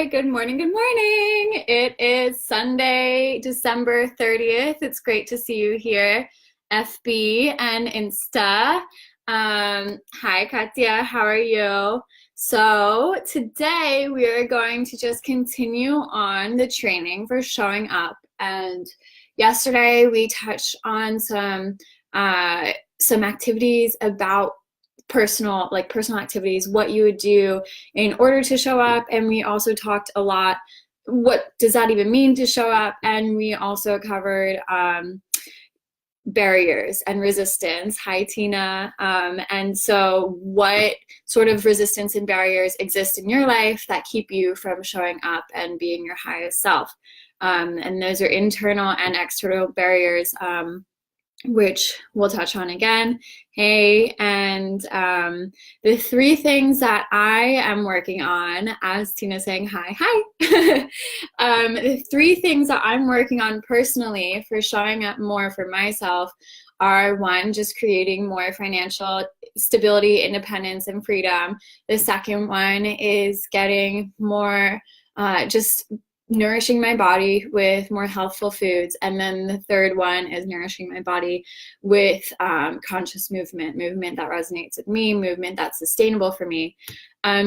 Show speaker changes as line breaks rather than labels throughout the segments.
Good morning, good morning. It is Sunday, December 30th. It's great to see you here, FB and Insta. Hi, Katya, how are you? So today we are going to just continue on the training for showing up. And yesterday we touched on some activities about personal activities, what you would do in order to show up. And we also talked a lot, what does that even mean to show up? And we also covered barriers and resistance. Hi, Tina. And so what sort of resistance and barriers exist in your life that keep you from showing up and being your highest self? And those are internal and external barriers, which we'll touch on again. Hey, and the three things that I am working on, as Tina's saying hi, the three things that I'm working on personally for showing up more for myself are: one, just creating more financial stability, independence, and freedom. The second one is getting more just nourishing my body with more healthful foods. And then the third one is nourishing my body with conscious movement that resonates with me, movement that's sustainable for me.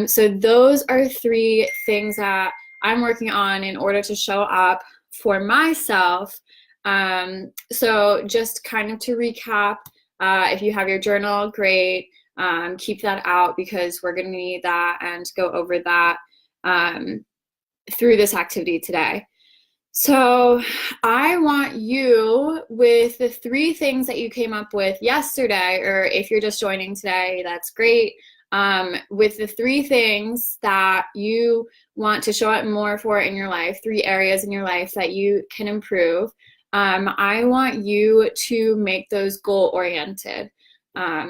So those are three things that I'm working on in order to show up for myself. So just kind of to recap, if you have your journal, great. Keep that out because we're going to need that and go over that through this activity today. So I want you, with the three things that you came up with yesterday, or if you're just joining today, that's great. With the three things that you want to show up more for in your life, three areas in your life that you can improve, I want you to make those goal-oriented.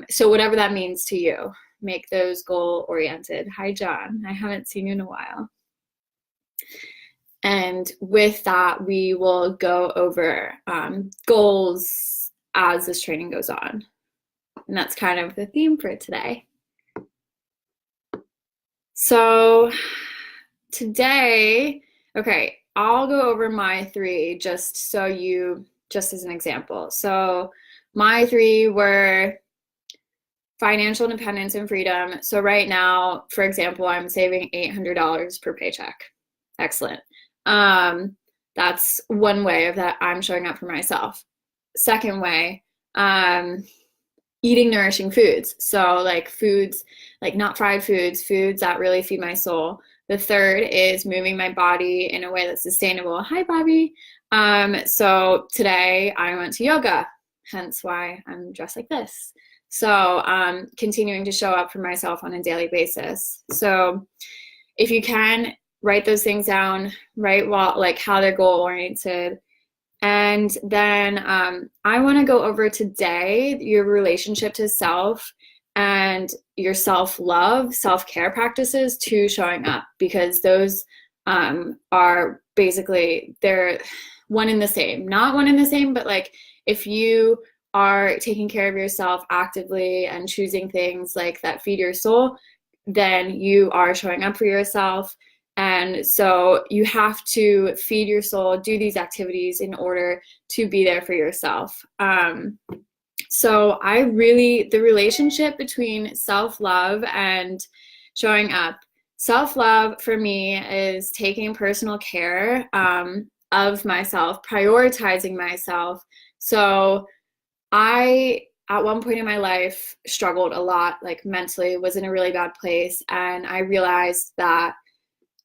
So whatever that means to you, make those goal-oriented. Hi, John. I haven't seen you in a while. And with that, we will go over goals as this training goes on. And that's kind of the theme for today. So today, okay, I'll go over my three just as an example. So my three were financial independence and freedom. So right now, for example, I'm saving $800 per paycheck. Excellent. That's one way of that I'm showing up for myself. Second way, eating nourishing foods. So like foods, like not fried foods, foods that really feed my soul. The third is moving my body in a way that's sustainable. Hi, Bobby. So today I went to yoga, hence why I'm dressed like this. So continuing to show up for myself on a daily basis. So if you can, write those things down, write how they're goal oriented. And then I want to go over today your relationship to self and your self-love, self-care practices to showing up, because those are basically, they're one and the same. Not one and the same, but like if you are taking care of yourself actively and choosing things like that feed your soul, then you are showing up for yourself. And so you have to feed your soul, do these activities in order to be there for yourself. So the relationship between self-love and showing up. Self-love for me is taking personal care of myself, prioritizing myself. So I, at one point in my life, struggled a lot, like mentally, was in a really bad place. And I realized that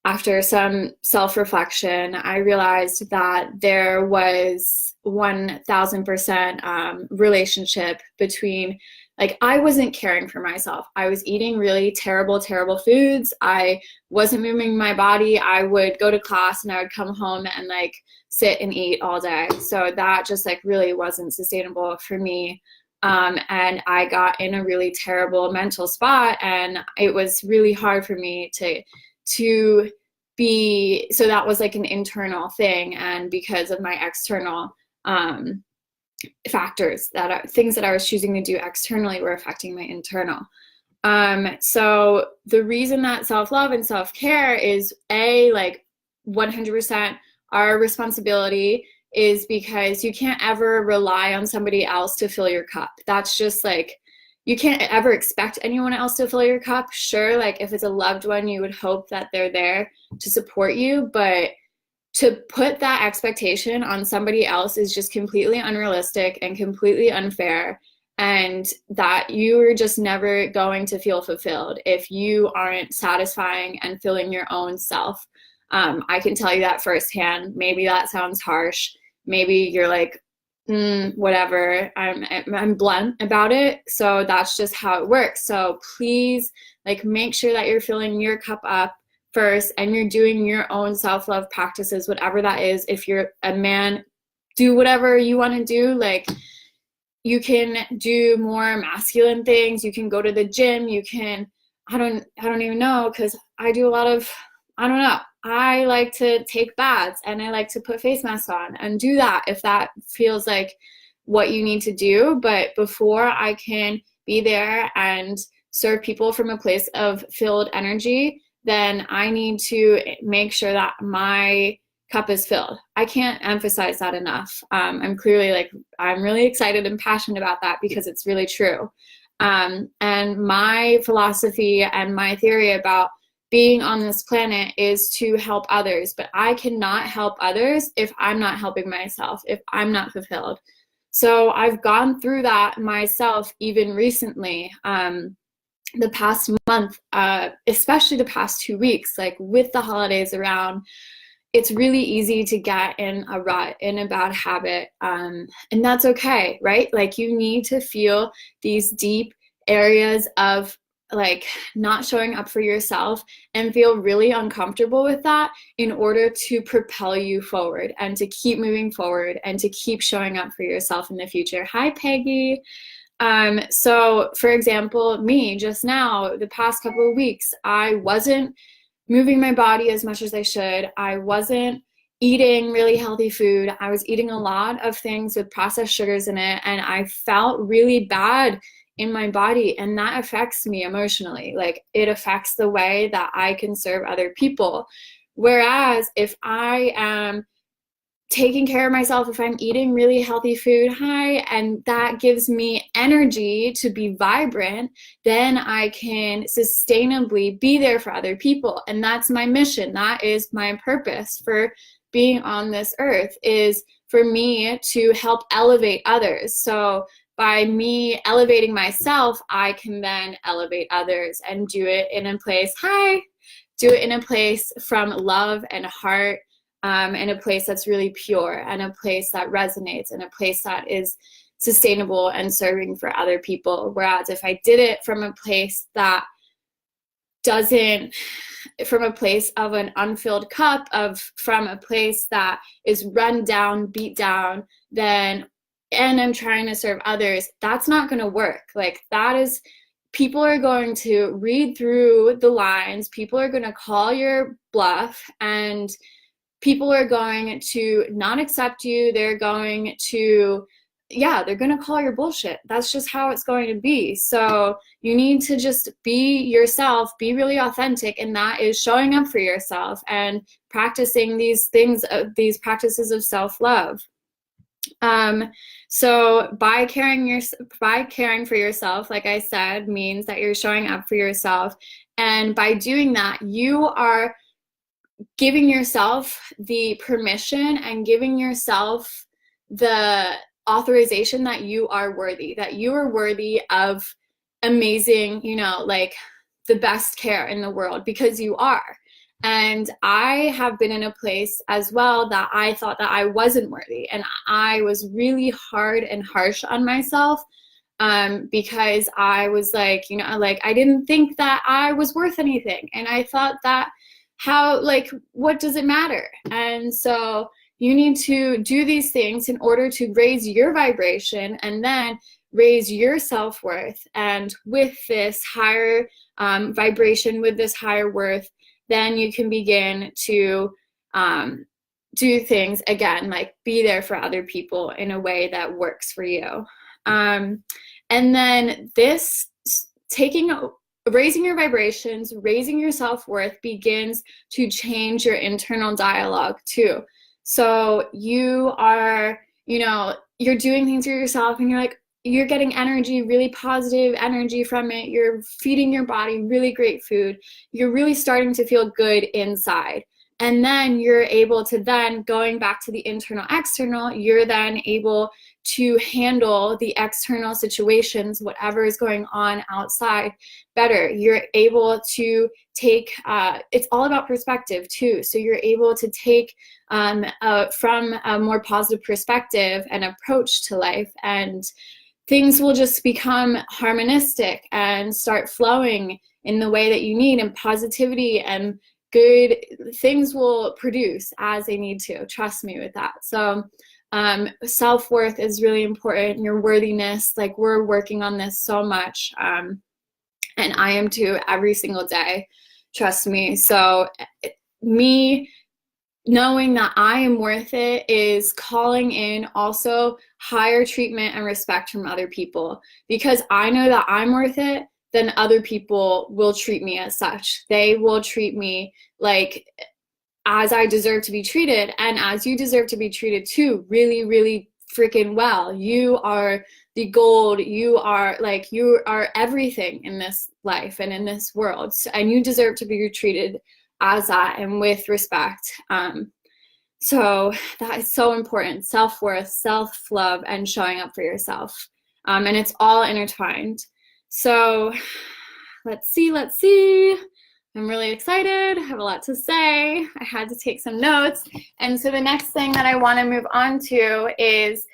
after some self-reflection, I realized that there was 1000% relationship between, like, I wasn't caring for myself. I was eating really terrible, terrible foods. I wasn't moving my body. I would go to class and I would come home and like sit and eat all day. So that just like really wasn't sustainable for me. And I got in a really terrible mental spot, and it was really hard for me to be, so that was like an internal thing. And because of my external factors, things that I was choosing to do externally were affecting my internal. So the reason that self-love and self-care is like 100% our responsibility is because you can't ever rely on somebody else to fill your cup. That's just like, you can't ever expect anyone else to fill your cup. Sure, like if it's a loved one, you would hope that they're there to support you, but to put that expectation on somebody else is just completely unrealistic and completely unfair, and that you're just never going to feel fulfilled if you aren't satisfying and filling your own self. I can tell you that firsthand. Maybe that sounds harsh. Maybe you're like, whatever. I'm blunt about it. So that's just how it works. So please, like, make sure that you're filling your cup up first and you're doing your own self-love practices, whatever that is. If you're a man, do whatever you want to do. Like, you can do more masculine things. You can go to the gym. You can, I don't even know, because I do a lot of, I don't know. I like to take baths and I like to put face masks on and do that if that feels like what you need to do. But before I can be there and serve people from a place of filled energy, then I need to make sure that my cup is filled. I can't emphasize that enough. I'm clearly like, I'm really excited and passionate about that because it's really true. And my philosophy and my theory about being on this planet is to help others, but I cannot help others if I'm not helping myself, if I'm not fulfilled. So I've gone through that myself even recently. The past month, especially the past 2 weeks, like with the holidays around, it's really easy to get in a rut, in a bad habit. And that's okay, right? Like, you need to feel these deep areas of like not showing up for yourself and feel really uncomfortable with that in order to propel you forward and to keep moving forward and to keep showing up for yourself in the future. Hi, Peggy. So for example, me just now, the past couple of weeks, I wasn't moving my body as much as I should. I wasn't eating really healthy food. I was eating a lot of things with processed sugars in it, and I felt really bad in my body, and that affects me emotionally. Like, it affects the way that I can serve other people. Whereas if I am taking care of myself, if I'm eating really healthy food, and that gives me energy to be vibrant, then I can sustainably be there for other people. And that's my mission. That is my purpose for being on this earth, is for me to help elevate others. So by me elevating myself, I can then elevate others and do it in a place, do it in a place from love and heart, in a place that's really pure, and a place that resonates, and a place that is sustainable and serving for other people. Whereas if I did it from a place that doesn't, from a place of an unfilled cup, from a place that is run down, beat down, then, and I'm trying to serve others, that's not going to work. Like, that is, people are going to read through the lines, people are going to call your bluff, and people are going to not accept you. They're going to, they're going to call your bullshit. That's just how it's going to be. So you need to just be yourself, be really authentic, and that is showing up for yourself and practicing these things, these practices of self-love. So by caring for yourself, like I said, means that you're showing up for yourself. And by doing that, you are giving yourself the permission and giving yourself the authorization that you are worthy of amazing, like the best care in the world, because you are. And I have been in a place as well that I thought that I wasn't worthy. And I was really hard and harsh on myself, because I was like, I didn't think that I was worth anything. And I thought that, what does it matter? And so you need to do these things in order to raise your vibration and then raise your self-worth. And with this higher vibration, with this higher worth, then you can begin to do things again, like be there for other people in a way that works for you. And then this taking raising your vibrations, raising your self-worth begins to change your internal dialogue too. So you are, you're doing things for yourself and you're like, you're getting energy, really positive energy from it. You're feeding your body really great food. You're really starting to feel good inside. And then you're able to then, going back to the internal external, you're then able to handle the external situations, whatever is going on outside, better. You're able to take, it's all about perspective too. So you're able to take from a more positive perspective and approach to life, and things will just become harmonistic and start flowing in the way that you need, and positivity and good things will produce as they need to. Trust me with that. So self-worth is really important. Your worthiness, like we're working on this so much. And I am too, every single day. Trust me. So me knowing that I am worth it is calling in also higher treatment and respect from other people, because I know that I'm worth it. Then other people will treat me as such. They will treat me like as I deserve to be treated, and as you deserve to be treated too, really, really freaking well. You are the gold. You are everything in this life and in this world, and you deserve to be treated as that and with respect. So that is so important. Self-worth, self-love, and showing up for yourself. And it's all intertwined. So let's see. I'm really excited. I have a lot to say. I had to take some notes. And so the next thing that I want to move on to is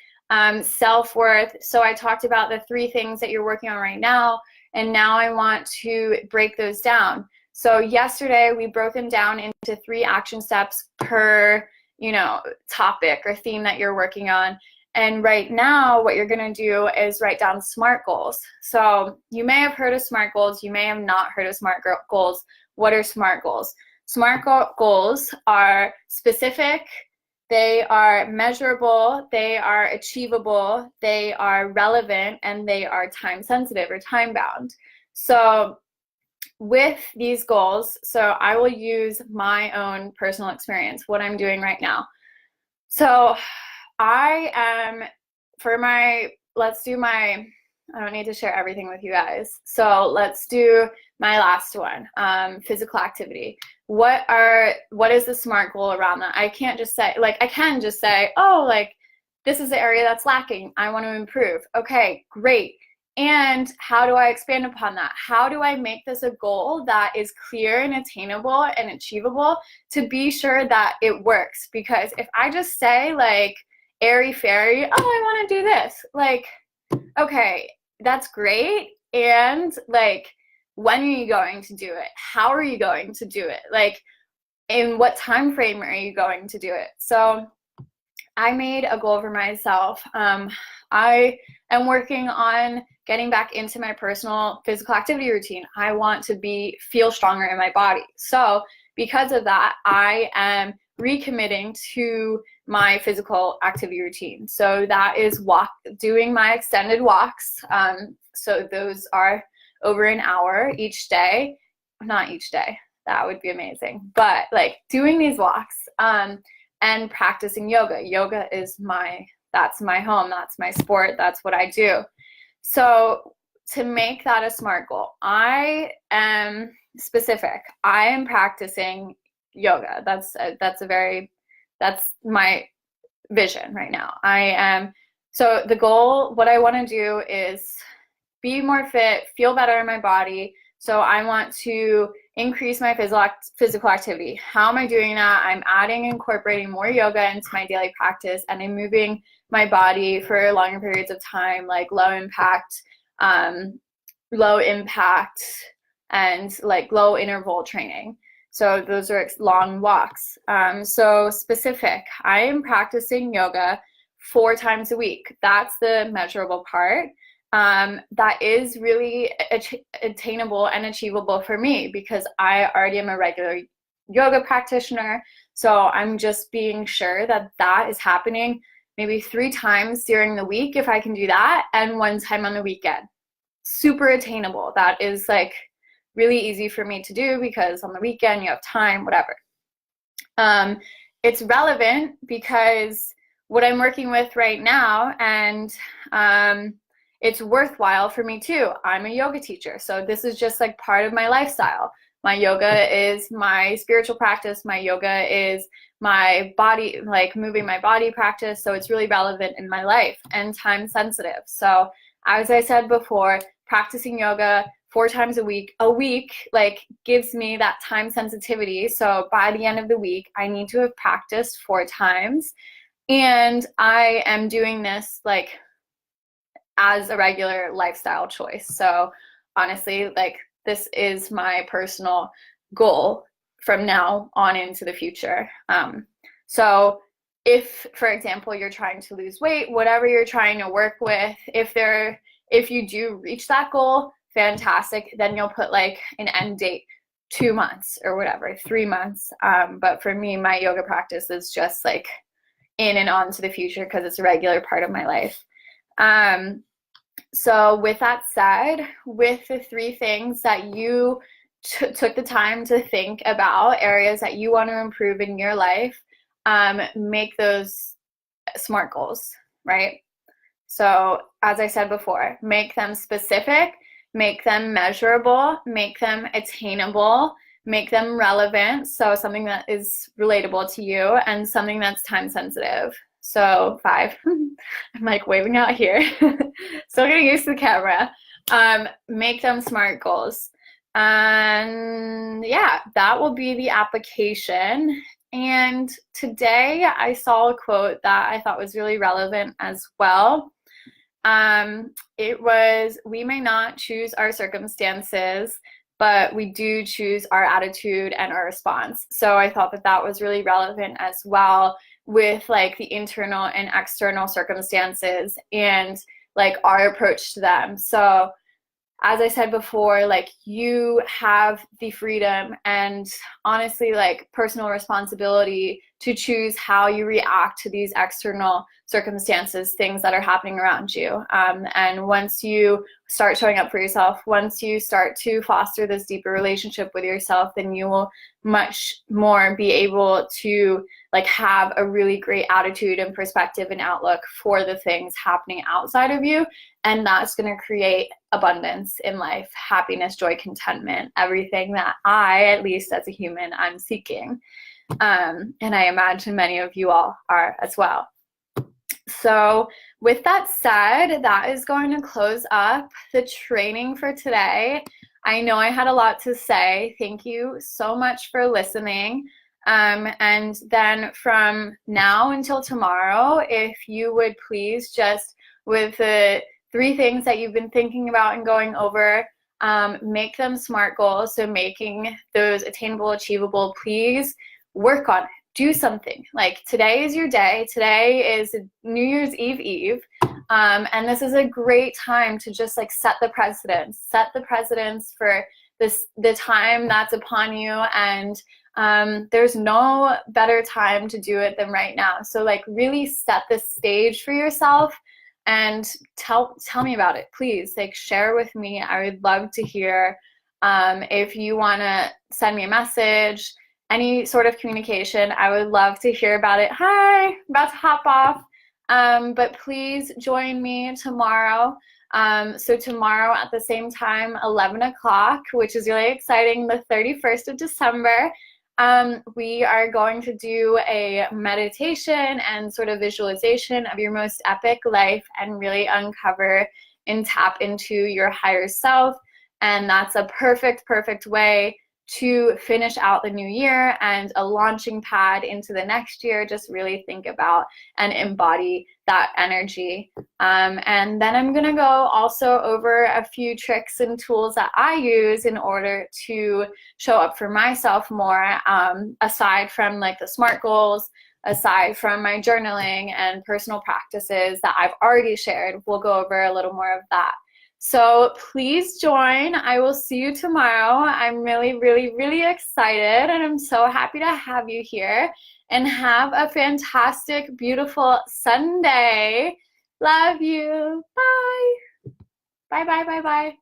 self-worth. So I talked about the 3 things that you're working on right now, and now I want to break those down. So yesterday we broke them down into 3 action steps per, topic or theme that you're working on. And right now, what you're going to do is write down SMART goals. So you may have heard of SMART goals. You may have not heard of SMART goals. What are SMART goals? SMART goals are specific. They are measurable. They are achievable. They are relevant, and they are time sensitive or time bound. So with these goals, so I will use my own personal experience, what I'm doing right now. So I am, I don't need to share everything with you guys. So let's do my last one, physical activity. What is the SMART goal around that? I can't just say, I can just say, oh, this is the area that's lacking. I want to improve. Okay, great. And how do I expand upon that? How do I make this a goal that is clear and attainable and achievable to be sure that it works? Because if I just say airy-fairy, oh, I want to do this, okay, that's great. And when are you going to do it? How are you going to do it? In what time frame are you going to do it? So I made a goal for myself. I am working on getting back into my personal physical activity routine. I want to feel stronger in my body. So because of that, I am recommitting to my physical activity routine. So that is doing my extended walks. So those are over an hour each day. Not each day, that would be amazing. But doing these walks and practicing yoga. Yoga is that's my home, that's my sport, that's what I do. So to make that a SMART goal, I am specific. I am practicing yoga. That's my vision right now. So the goal, what I want to do is be more fit, feel better in my body. So I want to increase my physical activity. How am I doing that? I'm incorporating more yoga into my daily practice, and I'm moving my body for longer periods of time, low impact, and low interval training. So those are long walks. So specific, I am practicing yoga 4 times a week. That's the measurable part. That is really attainable and achievable for me because I already am a regular yoga practitioner. So I'm just being sure that that is happening maybe 3 times during the week if I can do that, and 1 time on the weekend. Super attainable. That is really easy for me to do because on the weekend you have time, whatever. It's relevant because what I'm working with right now, and it's worthwhile for me too. I'm a yoga teacher, so this is just like part of my lifestyle. My yoga is my spiritual practice. My yoga is my body, like moving my body practice. So it's really relevant in my life and time sensitive. So as I said before, practicing yoga 4 times a week like gives me that time sensitivity. So by the end of the week, I need to have practiced 4 times. And I am doing this like as a regular lifestyle choice. So honestly, like this is my personal goal from now on into the future. So if, for example, you're trying to lose weight, whatever you're trying to work with, if you do reach that goal, fantastic. Then you'll put like an end date, 2 months or whatever, 3 months. But for me, my yoga practice is just like in and on to the future because it's a regular part of my life. So with that said, with the 3 things that you took the time to think about, areas that you want to improve in your life, make those SMART goals, right? So as I said before, make them specific, make them measurable, make them attainable, make them relevant, so something that is relatable to you, and something that's time sensitive. So 5, I'm like waving out here, still getting used to the camera. Make them SMART goals. And yeah, that will be the application. And today I saw a quote that I thought was really relevant as well. It was, "We may not choose our circumstances, but we do choose our attitude and our response." So I thought that that was really relevant as well with like the internal and external circumstances and like our approach to them. So as I said before, like you have the freedom and honestly like personal responsibility to choose how you react to these external circumstances, things that are happening around you. And once you start showing up for yourself, once you start to foster this deeper relationship with yourself, then you will much more be able to like have a really great attitude and perspective and outlook for the things happening outside of you. And that's going to create abundance in life, happiness, joy, contentment, everything that I, at least as a human, I'm seeking. And I imagine many of you all are as well. So with that said, that is going to close up the training for today. I know I had a lot to say. Thank you so much for listening. And then from now until tomorrow, if you would please just, with the 3 things that you've been thinking about and going over, make them SMART goals. So making those attainable, achievable, please work on it. Do something. Like today is your day. Today is New Year's Eve. And this is a great time to just like set the precedence for the time that's upon you. And there's no better time to do it than right now. So like really set the stage for yourself and tell me about it, please. Like share with me. I would love to hear. If you want to send me a message, any sort of communication, I would love to hear about it. Hi, I'm about to hop off. But please join me tomorrow. So tomorrow at the same time, 11 o'clock, which is really exciting, the 31st of December, we are going to do a meditation and sort of visualization of your most epic life and really uncover and tap into your higher self. And that's a perfect way to finish out the new year and a launching pad into the next year. Just really think about and embody that energy. And then I'm going to go also over a few tricks and tools that I use in order to show up for myself more, aside from like the SMART goals, aside from my journaling and personal practices that I've already shared. We'll go over a little more of that. So please join. I will see you tomorrow. I'm really excited, and I'm so happy to have you here. And have a fantastic, beautiful Sunday. Love you. Bye. Bye.